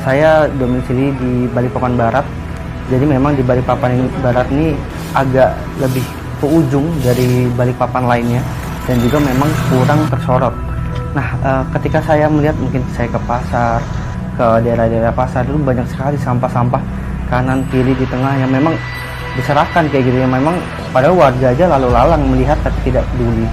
Saya domisili di Balikpapan Barat. Jadi memang di Balikpapan Barat ini agak lebih ke ujung dari Balikpapan lainnya dan juga memang kurang tersorot. Nah, ketika saya melihat, mungkin saya ke pasar, ke daerah-daerah pasar, itu banyak sekali sampah-sampah kanan kiri di tengah yang memang berserakan kayak gitu, yang memang padahal warga aja lalu lalang melihat tapi tidak peduli.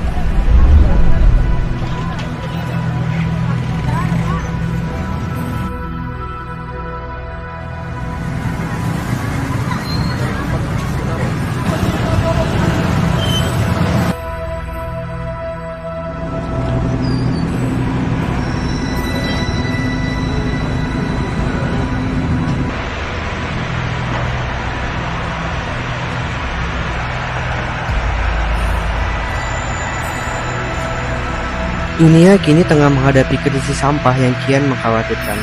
Dunia kini tengah menghadapi krisis sampah yang kian mengkhawatirkan.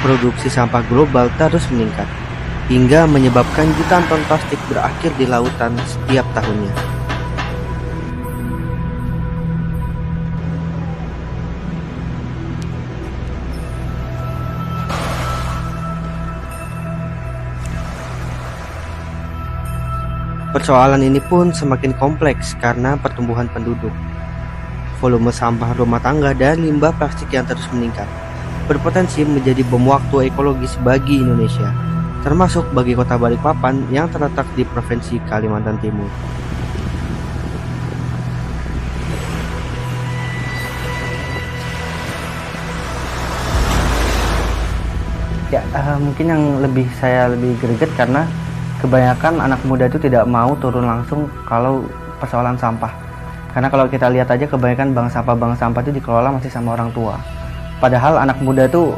Produksi sampah global terus meningkat, hingga menyebabkan jutaan ton plastik berakhir di lautan setiap tahunnya. Persoalan ini pun semakin kompleks karena pertumbuhan penduduk, volume sampah rumah tangga dan limbah plastik yang terus meningkat, berpotensi menjadi bom waktu ekologis bagi Indonesia, termasuk bagi kota Balikpapan yang terletak di Provinsi Kalimantan Timur. Ya, mungkin yang saya lebih greget karena kebanyakan anak muda itu tidak mau turun langsung kalau persoalan sampah. Karena kalau kita lihat aja, kebanyakan bank sampah itu dikelola masih sama orang tua. Padahal anak muda itu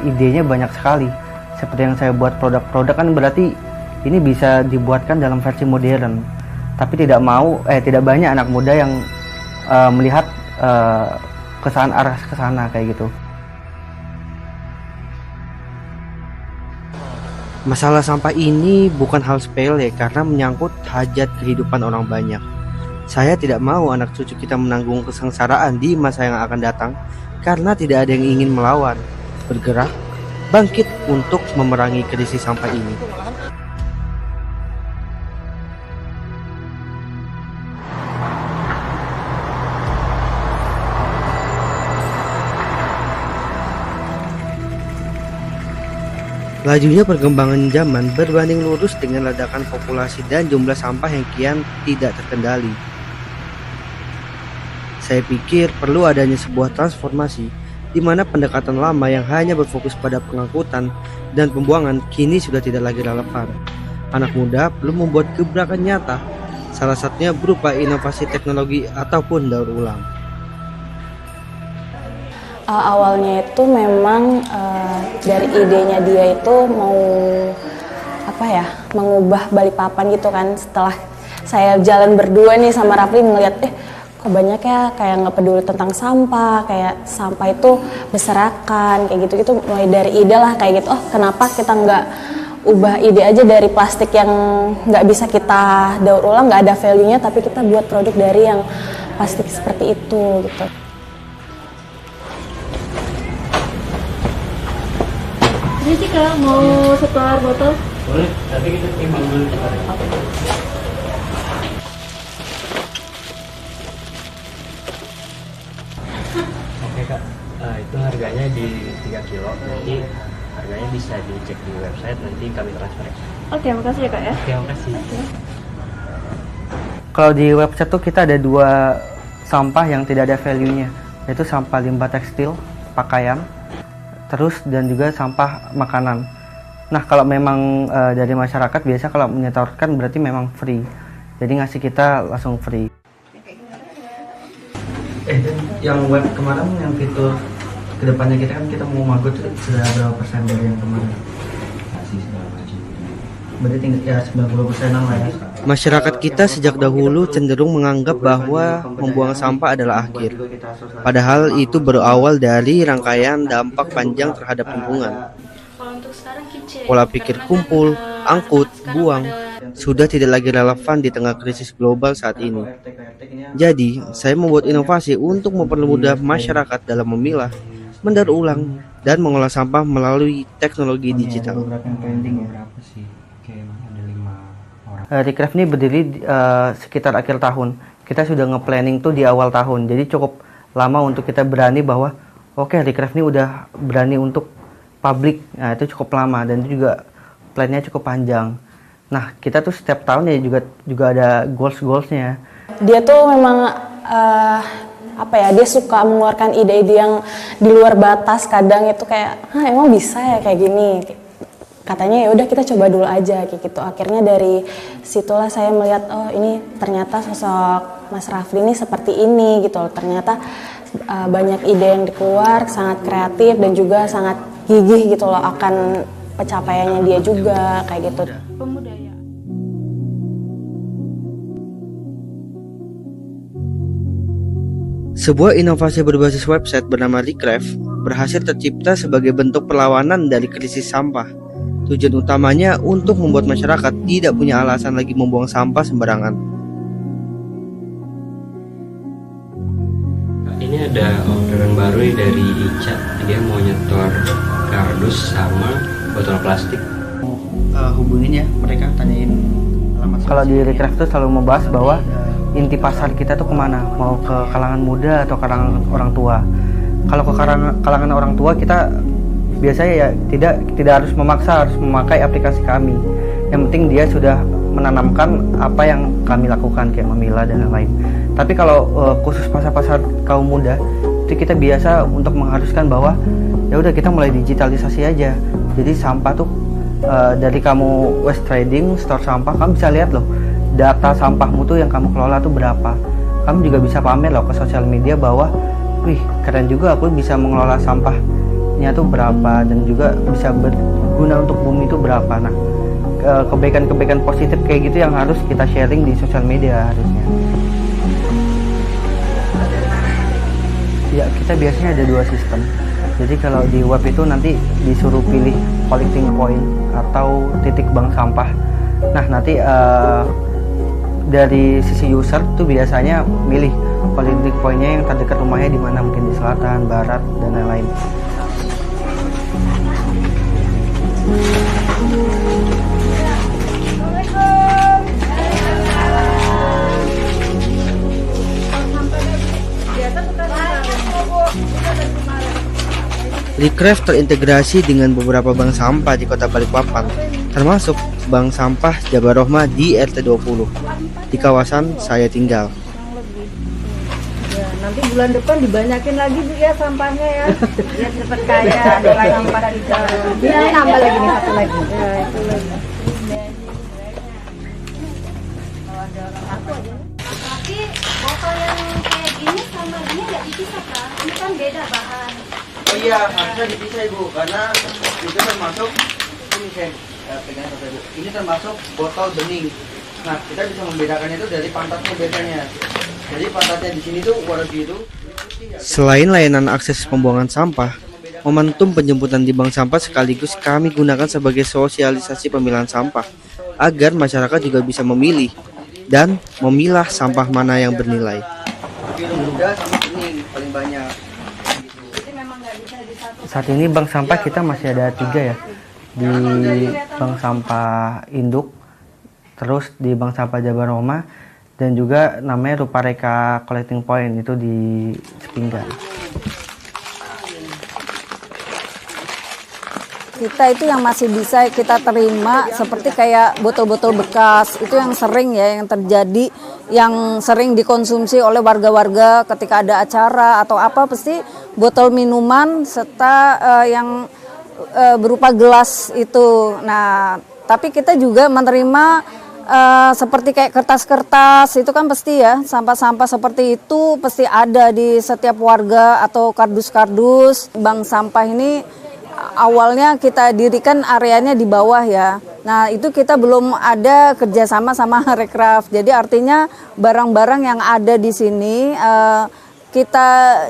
idenya banyak sekali. Seperti yang saya buat produk-produk kan berarti ini bisa dibuatkan dalam versi modern. Tapi tidak banyak anak muda yang melihat arah ke sana kayak gitu. Masalah sampah ini bukan hal sepele karena menyangkut hajat kehidupan orang banyak. Saya tidak mau anak cucu kita menanggung kesengsaraan di masa yang akan datang karena tidak ada yang ingin melawan, bergerak, bangkit untuk memerangi krisis sampah ini. Lajunya perkembangan zaman berbanding lurus dengan ledakan populasi dan jumlah sampah yang kian tidak terkendali. Saya pikir perlu adanya sebuah transformasi di mana pendekatan lama yang hanya berfokus pada pengangkutan dan pembuangan kini sudah tidak lagi relevan. Anak muda perlu membuat gebrakan nyata, salah satunya berupa inovasi teknologi ataupun daur ulang. Awalnya itu memang dari idenya dia itu mau mengubah Balikpapan gitu kan. Setelah saya jalan berdua nih sama Rafli ngeliat kok banyak ya kayak nggak peduli tentang sampah, kayak sampah itu berserakan kayak gitu mulai dari ide lah kayak gitu. Kenapa kita nggak ubah ide aja dari plastik yang nggak bisa kita daur ulang, nggak ada value-nya, tapi kita buat produk dari yang plastik seperti itu gitu. Ini sih Kak, mau setor botol? Boleh, tapi kita timbang dulu. Oke Kak, itu harganya di 3 kilo, nanti harganya bisa dicek di website, nanti kami transfer. Oke, makasih ya Kak ya. Oke, makasih. Kalau di website tuh kita ada 2 sampah yang tidak ada value-nya, yaitu sampah limbah tekstil, pakaian, terus dan juga sampah makanan. Nah, kalau memang dari masyarakat biasa kalau menyetorkan berarti memang free. Jadi ngasih kita langsung free. Yang web kemarin yang fitur kedepannya kita mau magot sudah berapa persen dari yang kemarin? Berarti tinggal ya 90%-an lah ya. Masyarakat kita sejak dahulu cenderung menganggap bahwa membuang sampah adalah akhir. Padahal itu berawal dari rangkaian dampak panjang terhadap lingkungan. Pola pikir kumpul, angkut, buang, sudah tidak lagi relevan di tengah krisis global saat ini. Jadi, saya membuat inovasi untuk mempermudah masyarakat dalam memilah, mendaur ulang, dan mengolah sampah melalui teknologi digital. Recraft ini berdiri sekitar akhir tahun. Kita sudah nge-planning tuh di awal tahun. Jadi cukup lama untuk kita berani bahwa oke, Recraft ini udah berani untuk publik. Nah, itu cukup lama dan itu juga plannya cukup panjang. Nah, kita tuh setiap tahun ya juga ada goals-goalsnya. Dia tuh memang dia suka mengeluarkan ide-ide yang di luar batas. Kadang itu kayak, emang bisa ya kayak gini. Katanya ya udah kita coba dulu aja kayak gitu. Akhirnya dari situlah saya melihat, oh ini ternyata sosok Mas Rafli ini seperti ini gitu. Ternyata banyak ide yang dikeluar, sangat kreatif dan juga sangat gigih gitu loh akan pencapaiannya dia juga kayak gitu. Sebuah inovasi berbasis website bernama Recraft berhasil tercipta sebagai bentuk perlawanan dari krisis sampah. Tujuan utamanya untuk membuat masyarakat tidak punya alasan lagi membuang sampah sembarangan. Ini ada orderan baru dari Ica, dia mau nyetor kardus sama botol plastik. Hubungin ya mereka, tanyain alamat. Kalau di Recraft tuh selalu membahas bahwa inti pasar kita tuh kemana, mau ke kalangan muda atau kalangan orang tua. Kalau ke kalangan orang tua kita biasanya ya tidak harus memaksa harus memakai aplikasi kami. Yang penting dia sudah menanamkan apa yang kami lakukan kayak memilah dan lain-lain. Tapi kalau khusus pasar-pasar kaum muda itu kita biasa untuk mengharuskan bahwa ya udah kita mulai digitalisasi aja. Jadi sampah tuh dari kamu waste trading store sampah, kamu bisa lihat loh data sampahmu tuh yang kamu kelola tuh berapa. Kamu juga bisa pamer loh ke sosial media bahwa wih keren juga aku bisa mengelola sampahnya tuh berapa dan juga bisa berguna untuk bumi itu berapa. Nah kebaikan-kebaikan positif kayak gitu yang harus kita sharing di sosial media harusnya. Ya kita biasanya ada 2 sistem. Jadi kalau di web itu nanti disuruh pilih collecting point atau titik bank sampah. Nah nanti dari sisi user tuh biasanya milih collecting pointnya yang terdekat rumahnya di mana, mungkin di selatan, barat dan lain-lain. Recraft terintegrasi dengan beberapa bank sampah di Kota Balikpapan, termasuk Bank Sampah Jabar Rohmah di RT 20 di kawasan saya tinggal. Ya, nanti bulan depan dibanyakin lagi Bu ya sampahnya ya. Biar cepat kaya ada sampah kita. Ya, nambah lagi nih satu lagi. Ya, itu lagi. Tapi botol yang kayak gini sama ini nggak dipisah kan? Ini kan beda bahan. Oh iya, harusnya dipisah Ibu, karena itu termasuk ini saya pegang satu Ibu. Ini termasuk botol bening. Nah, kita bisa membedakannya itu dari pantatnya biasanya. Jadi pantatnya di sini tuh warna biru. Selain layanan akses pembuangan sampah, momentum penjemputan di bank sampah sekaligus kami gunakan sebagai sosialisasi pemilahan sampah agar masyarakat juga bisa memilih dan memilah sampah mana yang bernilai. Biru muda sama bening paling banyak. Saat ini bank sampah kita masih ada 3 ya, di bank sampah induk, terus di bank sampah Jabar Rohmah, dan juga namanya Rupareka Collecting Point itu di Sepinggan. Kita itu yang masih bisa kita terima seperti kayak botol-botol bekas itu yang sering ya yang terjadi, yang sering dikonsumsi oleh warga-warga ketika ada acara atau apa, pasti botol minuman serta yang berupa gelas itu. Nah, tapi kita juga menerima seperti kayak kertas-kertas itu kan pasti ya, sampah-sampah seperti itu pasti ada di setiap warga atau kardus-kardus. Bank sampah ini awalnya kita dirikan areanya di bawah ya. Nah itu kita belum ada kerjasama sama Recraft. Jadi artinya barang-barang yang ada di sini kita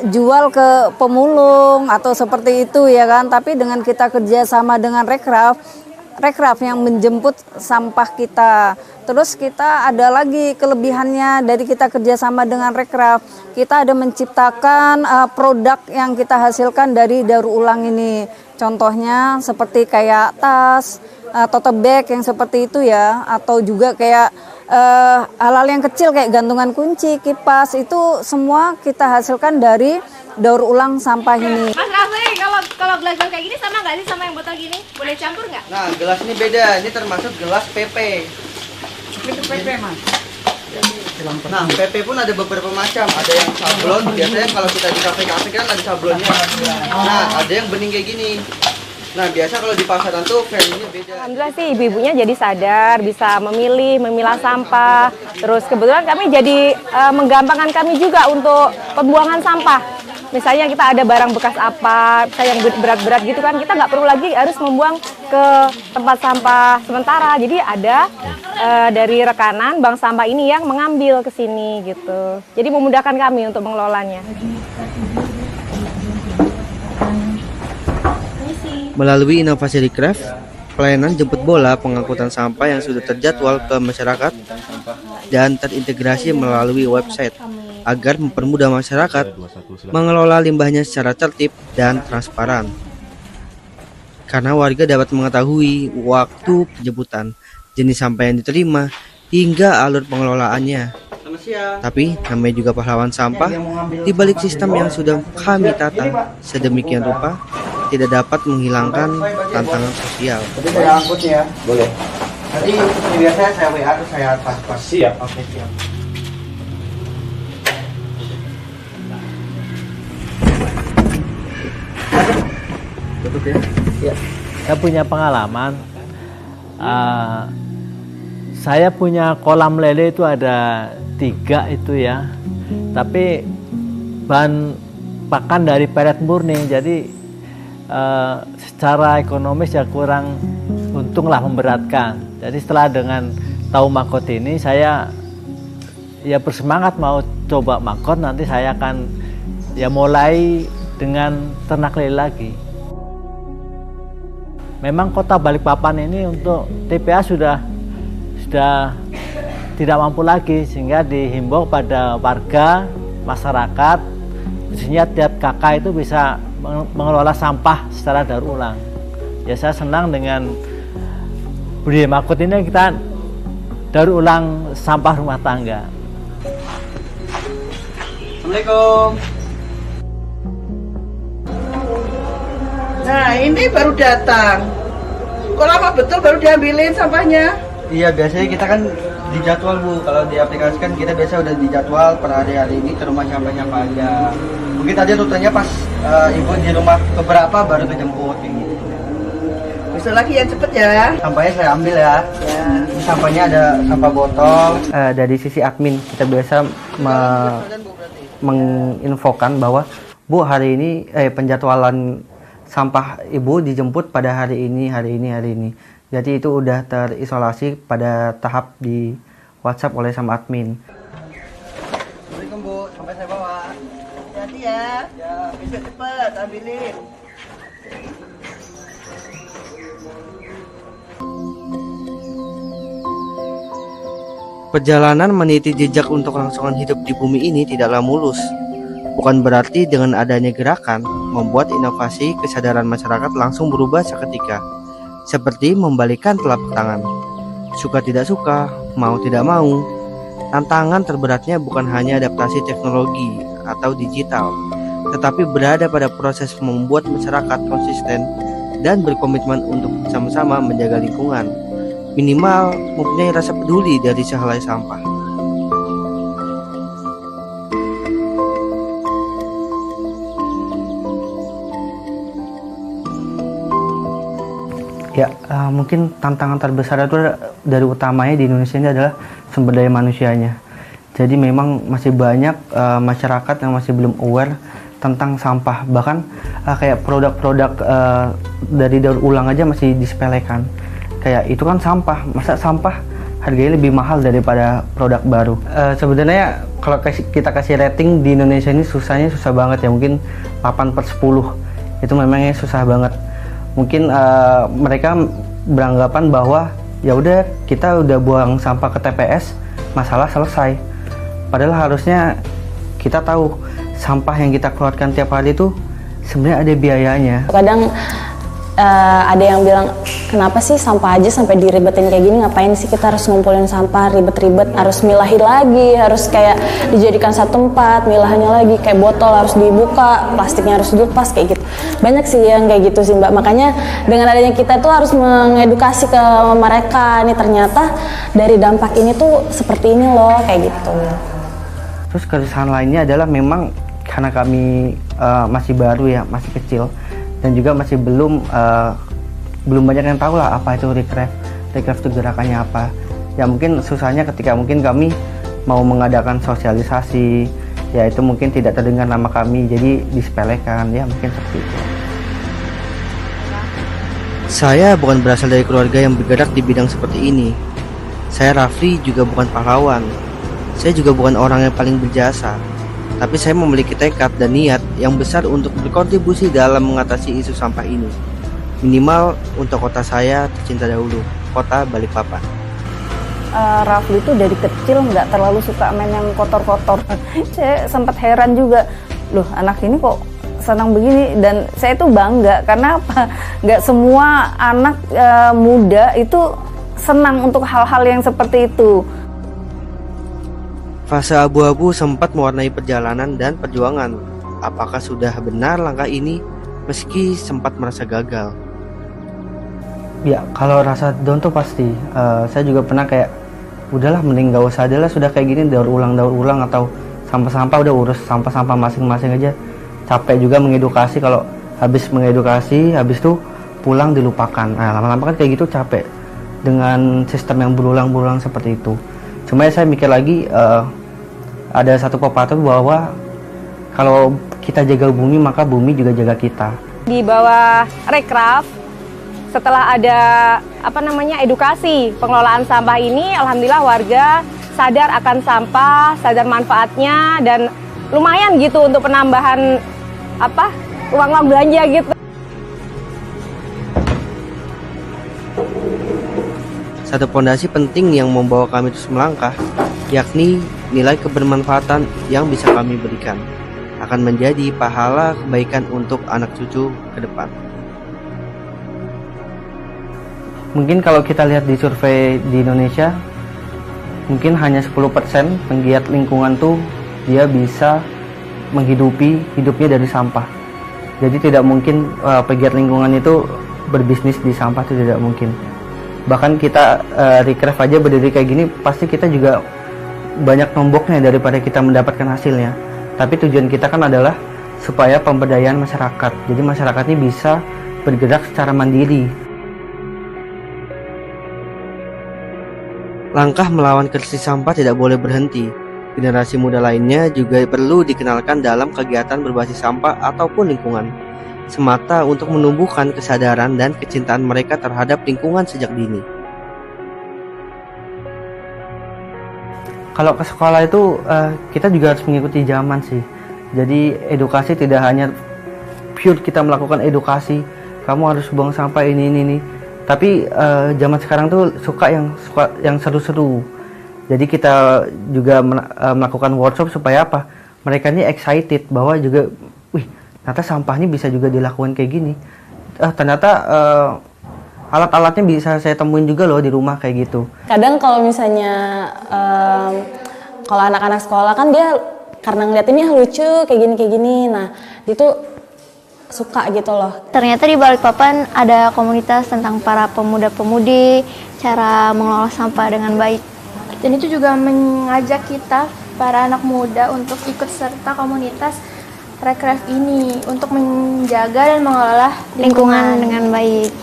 jual ke pemulung atau seperti itu ya kan. Tapi dengan kita kerjasama dengan Recraft, Rekraf yang menjemput sampah kita. Terus kita ada lagi kelebihannya dari kita kerjasama dengan Rekraf. Kita ada menciptakan produk yang kita hasilkan dari daur ulang ini. Contohnya seperti kayak tas, tote bag yang seperti itu ya, atau juga kayak hal-hal yang kecil kayak gantungan kunci, kipas, itu semua kita hasilkan dari daur ulang sampah ini. Mas Rafli, kalau gelas-gelas kayak gini sama nggak sih sama yang botol gini? Boleh campur nggak? Nah, gelas ini beda. Ini termasuk gelas PP. Itu PP mas. Nah, PP pun ada beberapa macam. Ada yang sablon. Biasanya kalau kita di kafe-kafe kan ada sablonnya. Nah, ada yang bening kayak gini. Nah, biasa kalau di pasaran tuh value-nya beda. Alhamdulillah sih ibu-ibunya jadi sadar, bisa memilah sampah. Terus kebetulan kami jadi menggampangkan kami juga untuk pembuangan sampah. Misalnya kita ada barang bekas apa, misalnya yang berat-berat gitu kan, kita nggak perlu lagi harus membuang ke tempat sampah sementara. Jadi ada dari rekanan bank sampah ini yang mengambil ke sini gitu. Jadi memudahkan kami untuk mengelolanya. Melalui inovasi Rekraf, pelayanan jemput bola pengangkutan sampah yang sudah terjadwal ke masyarakat dan terintegrasi melalui website agar mempermudah masyarakat mengelola limbahnya secara tertib dan transparan. Karena warga dapat mengetahui waktu penjemputan, jenis sampah yang diterima, hingga alur pengelolaannya. Tapi namanya juga pahlawan sampah, di balik sistem yang sudah kami tata sedemikian rupa, tidak dapat menghilangkan tantangan sosial. Jadi saya angkutnya ya? Boleh. Nanti biasanya saya WA atau saya transfer. Siap. Oke, siap. Tutup ya. Ya. Saya punya pengalaman. Saya punya kolam lele itu ada 3 itu ya. Tapi bahan pakan dari pelet murni, jadi secara ekonomis ya kurang untunglah, memberatkan. Jadi setelah dengan tahu makot ini, saya ya bersemangat mau coba makot. Nanti saya akan ya mulai dengan ternak lele lagi. Memang kota Balikpapan ini untuk TPA sudah tidak mampu lagi, sehingga dihimbau pada warga masyarakat, khususnya tiap kakak itu bisa mengelola sampah secara daur ulang. Ya saya senang dengan budaya makot ini, kita daur ulang sampah rumah tangga. Assalamualaikum. Nah ini baru datang. Kok lama betul baru diambilin sampahnya? Iya, biasanya kita kan dijadwal Bu. Kalau diaplikasikan kita biasa udah dijadwal per hari ini ke rumah siapa aja. Mungkin tadi rutenya pas ibu di rumah keberapa baru kejemput kayak gitu. Besok lagi yang cepet ya. Sampahnya saya ambil ya. Ini sampahnya ada sampah botol. Dari sisi admin kita biasa menginfokan bahwa Bu, hari ini penjadwalan sampah ibu dijemput pada hari ini. Jadi itu udah terisolasi pada tahap di WhatsApp oleh sama admin. Assalamualaikum Bu, sampai saya bawa. Hati ya. Ya, besok cepet ambilin. Perjalanan meniti jejak untuk kelangsungan hidup di bumi ini tidaklah mulus. Bukan berarti dengan adanya gerakan membuat inovasi kesadaran masyarakat langsung berubah seketika. Seperti membalikkan telapak tangan. Suka tidak suka, mau tidak mau. Tantangan terberatnya bukan hanya adaptasi teknologi atau digital, tetapi berada pada proses membuat masyarakat konsisten dan berkomitmen untuk sama-sama menjaga lingkungan. Minimal mempunyai rasa peduli dari sehelai sampah. Ya, mungkin tantangan terbesar itu dari utamanya di Indonesia ini adalah sumber daya manusianya. Jadi memang masih banyak masyarakat yang masih belum aware tentang sampah. Bahkan kayak produk-produk dari daur ulang aja masih disepelekan. Kayak itu kan sampah, masa sampah harganya lebih mahal daripada produk baru. Sebenarnya kalau kita kasih rating di Indonesia ini susah banget ya, mungkin 8/10. Itu memangnya susah banget. Mungkin mereka beranggapan bahwa ya udah kita udah buang sampah ke TPS, masalah selesai. Padahal harusnya kita tahu sampah yang kita keluarkan tiap hari itu sebenarnya ada biayanya. Kadang ada yang bilang, kenapa sih sampah aja sampai diribetin kayak gini, ngapain sih kita harus ngumpulin sampah ribet-ribet, harus milahin lagi, harus kayak dijadikan satu tempat, milahnya lagi, kayak botol harus dibuka, plastiknya harus dilepas, kayak gitu. Banyak sih yang kayak gitu sih Mbak, makanya dengan adanya kita tuh harus mengedukasi ke mereka, nih ternyata dari dampak ini tuh seperti ini loh, kayak gitu. Terus keresahan lainnya adalah memang karena kami masih baru ya, masih kecil, dan juga masih belum banyak yang tahu lah apa itu Recraft. Recraft itu gerakannya apa. Ya mungkin susahnya ketika mungkin kami mau mengadakan sosialisasi, ya itu mungkin tidak terdengar nama kami, jadi disepelekan, ya mungkin seperti itu. Saya bukan berasal dari keluarga yang bergerak di bidang seperti ini. Saya Rafli juga bukan pahlawan. Saya juga bukan orang yang paling berjasa. Tapi saya memiliki tekad dan niat yang besar untuk berkontribusi dalam mengatasi isu sampah ini. Minimal untuk kota saya tercinta dahulu, kota Balikpapan. Rafli itu dari kecil nggak terlalu suka main yang kotor-kotor. Saya sempat heran juga, loh anak ini kok senang begini, dan saya tuh bangga karena apa? Nggak semua anak muda itu senang untuk hal-hal yang seperti itu. Fase abu-abu sempat mewarnai perjalanan dan perjuangan. Apakah sudah benar langkah ini meski sempat merasa gagal? Ya kalau rasa down tuh pasti. Saya juga pernah kayak udahlah mending gak usah aja lah, sudah kayak gini daur ulang, atau sampah-sampah udah urus sampah-sampah masing-masing aja. Capek juga mengedukasi, kalau habis mengedukasi habis itu pulang dilupakan. Nah lama-lama kan kayak gitu capek dengan sistem yang berulang-ulang seperti itu. Cuma saya mikir lagi, ada satu pepatah bahwa kalau kita jaga bumi maka bumi juga jaga kita. Di bawah Recraft, setelah ada edukasi pengelolaan sampah ini, alhamdulillah warga sadar akan sampah, sadar manfaatnya, dan lumayan gitu untuk penambahan uang belanja gitu. Satu fondasi penting yang membawa kami terus melangkah, yakni nilai kebermanfaatan yang bisa kami berikan akan menjadi pahala kebaikan untuk anak cucu ke depan. Mungkin kalau kita lihat di survei di Indonesia, mungkin hanya 10% penggiat lingkungan tuh dia bisa menghidupi hidupnya dari sampah. Jadi tidak mungkin pegiat lingkungan itu berbisnis di sampah, itu tidak mungkin. Bahkan kita Recraft aja berdiri kayak gini, pasti kita juga banyak nomboknya daripada kita mendapatkan hasilnya. Tapi tujuan kita kan adalah supaya pemberdayaan masyarakat. Jadi masyarakat ini bisa bergerak secara mandiri. Langkah melawan krisis sampah tidak boleh berhenti. Generasi muda lainnya juga perlu dikenalkan dalam kegiatan berbasis sampah ataupun lingkungan, semata untuk menumbuhkan kesadaran dan kecintaan mereka terhadap lingkungan sejak dini. Kalau ke sekolah itu kita juga harus mengikuti zaman sih. Jadi edukasi tidak hanya pure kita melakukan edukasi, kamu harus buang sampah ini. Tapi zaman sekarang tuh suka yang seru-seru. Jadi kita juga melakukan workshop supaya apa? Mereka ini excited bahwa juga, wih, ternyata sampah ini bisa juga dilakukan kayak gini. Ternyata alat-alatnya bisa saya temuin juga loh di rumah kayak gitu. Kadang kalau misalnya kalau anak-anak sekolah kan dia karena ngeliat ini lucu kayak gini, nah itu suka gitu loh. Ternyata di Balikpapan ada komunitas tentang para pemuda-pemudi, cara mengelola sampah dengan baik. Dan itu juga mengajak kita, para anak muda, untuk ikut serta komunitas Recraft ini untuk menjaga dan mengelola lingkungan dengan baik.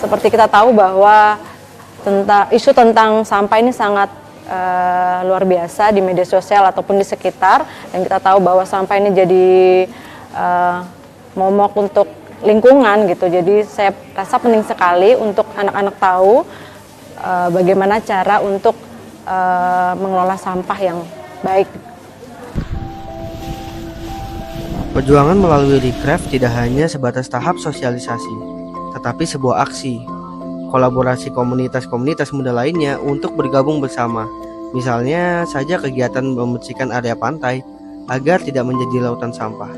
Seperti kita tahu bahwa isu tentang sampah ini sangat luar biasa di media sosial ataupun di sekitar, dan kita tahu bahwa sampah ini jadi momok untuk lingkungan gitu. Jadi saya rasa penting sekali untuk anak-anak tahu bagaimana cara untuk mengelola sampah yang baik. Perjuangan melalui Recraft tidak hanya sebatas tahap sosialisasi, tetapi sebuah aksi. kolaborasi komunitas-komunitas muda lainnya untuk bergabung bersama. Misalnya saja kegiatan membersihkan area pantai agar tidak menjadi lautan sampah.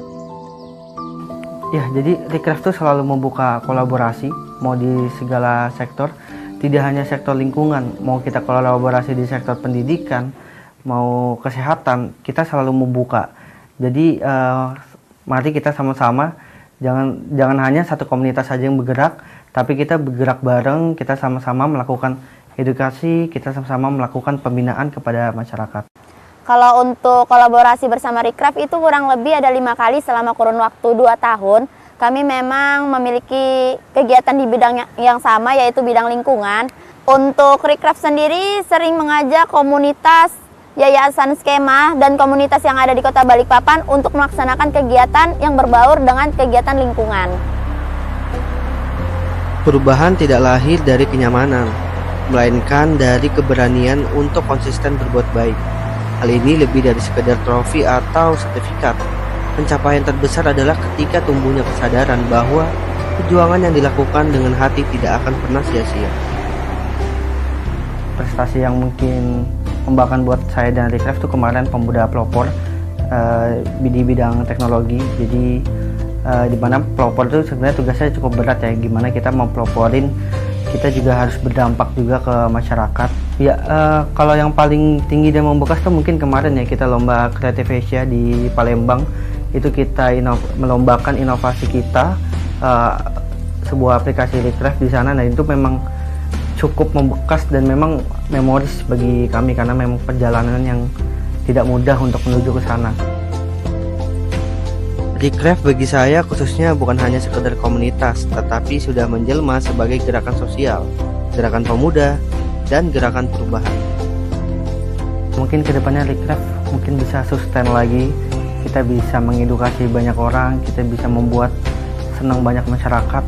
Ya, jadi Recraft tuh selalu membuka kolaborasi, mau di segala sektor, tidak hanya sektor lingkungan, mau kita kolaborasi di sektor pendidikan, mau kesehatan, kita selalu membuka. Jadi mari kita sama-sama, jangan hanya satu komunitas saja yang bergerak, tapi kita bergerak bareng, kita sama-sama melakukan edukasi, kita sama-sama melakukan pembinaan kepada masyarakat. Kalau untuk kolaborasi bersama Recraft itu kurang lebih ada 5 kali selama kurun waktu 2 tahun. Kami memang memiliki kegiatan di bidang yang sama, yaitu bidang lingkungan. Untuk Recraft sendiri sering mengajak komunitas, yayasan skema, dan komunitas yang ada di Kota Balikpapan untuk melaksanakan kegiatan yang berbaur dengan kegiatan lingkungan. Perubahan tidak lahir dari kenyamanan, melainkan dari keberanian untuk konsisten berbuat baik. Hal ini lebih dari sekedar trofi atau sertifikat. Pencapaian terbesar adalah ketika tumbuhnya kesadaran bahwa perjuangan yang dilakukan dengan hati tidak akan pernah sia-sia. Prestasi yang mungkin membanggakan buat saya dan Recraft itu kemarin pemuda pelopor di bidang teknologi. Jadi di mana pelopor itu sebenarnya tugasnya cukup berat ya, gimana kita mau peloporin, kita juga harus berdampak juga ke masyarakat. Ya, kalau yang paling tinggi dan membekas tuh mungkin kemarin ya, kita lomba Creative Asia di Palembang. Itu kita melombakan inovasi kita, sebuah aplikasi Recraft di sana. Nah, itu memang cukup membekas dan memang memoris bagi kami karena memang perjalanan yang tidak mudah untuk menuju ke sana. Recraft bagi saya khususnya bukan hanya sekedar komunitas, tetapi sudah menjelma sebagai gerakan sosial, gerakan pemuda, dan gerakan perubahan. Mungkin kedepannya Recraft mungkin bisa sustain lagi, kita bisa mengedukasi banyak orang, kita bisa membuat senang banyak masyarakat,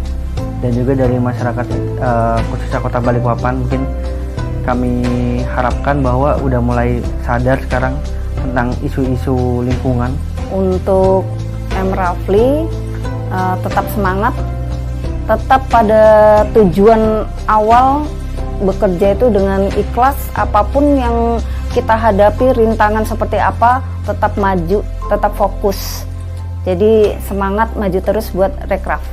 dan juga dari masyarakat khususnya Kota Balikpapan mungkin kami harapkan bahwa udah mulai sadar sekarang tentang isu-isu lingkungan. Untuk Rafli tetap semangat, tetap pada tujuan awal, bekerja itu dengan ikhlas, apapun yang kita hadapi, rintangan seperti apa, tetap maju, tetap fokus. Jadi semangat maju terus buat Recraft.